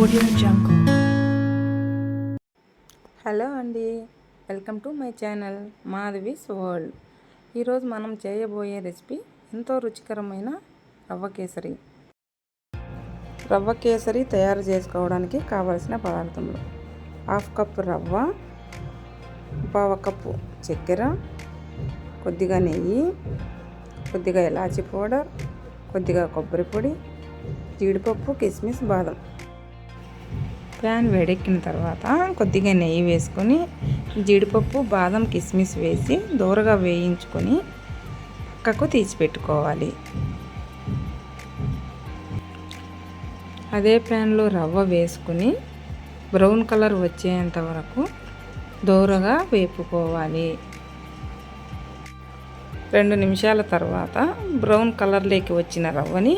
Audio Jungle. Hello అండి, welcome to my channel Madhavi's world. ఈరోజు మనం చేయబోయే రెసిపీ ఎంతో రుచికరమైన రవ్వ కేసరి. రవ్వ కేసరి తయారు చేసుకోవడానికి కావలసిన పదార్థములు: 1/2 కప్పు రవ్వ, 1/2 కప్పు చక్కెర, కొద్దిగా నెయ్యి, కొద్దిగా ఇలాచీ పౌడర్, కొద్దిగా కొబ్బరి పొడి, జీడిపప్పు, కిస్మిస్, బాదం. ప్యాన్ వేడెక్కిన తర్వాత కొద్దిగా నెయ్యి వేసుకొని జీడిపప్పు, బాదం, కిస్మిస్ వేసి దూరగా వేయించుకొని పక్కకు తీసి పెట్టుకోవాలి. అదే ప్యాన్లో రవ్వ వేసుకొని బ్రౌన్ కలర్ వచ్చేంత వరకు దూరగా వేపుకోవాలి. 2 నిమిషాల తర్వాత బ్రౌన్ కలర్లోకి వచ్చిన రవ్వని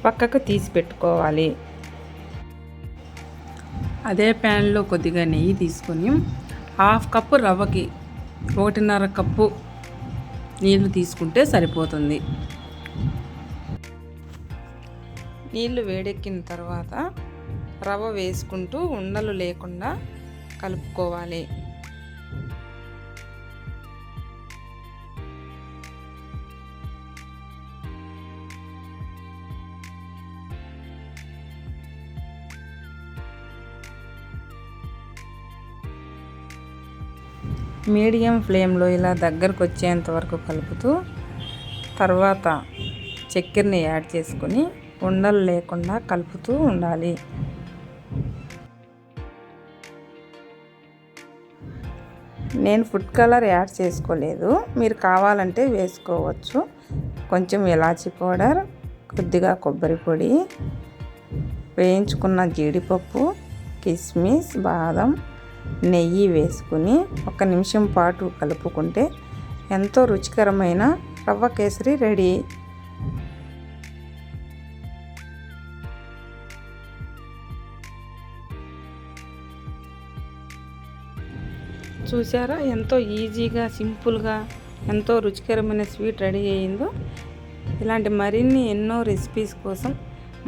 పక్కకు తీసి పెట్టుకోవాలి. అదే ప్యాన్లో కొద్దిగా నెయ్యి తీసుకొని 1/2 కప్పు రవ్వకి 1.5 కప్పు నీళ్లు తీసుకుంటే సరిపోతుంది. నీళ్లు వేడెక్కిన తర్వాత రవ్వ వేసుకుంటూ ఉండలు లేకుండా కలుపుకోవాలి. మీడియం ఫ్లేమ్లో ఇలా దగ్గరకు వచ్చేంత వరకు కలుపుతూ తర్వాత చక్కెరని యాడ్ చేసుకొని ఉండలు లేకుండా కలుపుతూ ఉండాలి. నేను ఫుడ్ కలర్ యాడ్ చేసుకోలేదు, మీరు కావాలంటే వేసుకోవచ్చు. కొంచెం ఇలాచీ పౌడర్, కొద్దిగా కొబ్బరి పొడి, వేయించుకున్న జీడిపప్పు, కిస్మిస్, బాదం, నెయ్యి వేసుకుని 1 నిమిషం పాటు కలుపుకుంటే ఎంతో రుచికరమైన రవ్వ కేసరి రెడీ. చూసారా ఎంతో ఈజీగా, సింపుల్గా, ఎంతో రుచికరమైన స్వీట్ రెడీ అయ్యిందో. ఇలాంటి మరిన్ని ఎన్నో రెసిపీస్ కోసం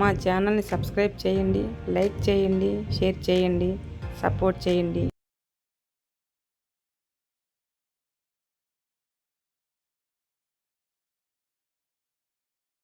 మా ఛానల్ని సబ్స్క్రైబ్ చేయండి, లైక్ చేయండి, షేర్ చేయండి, సపోర్ట్ చేయండి.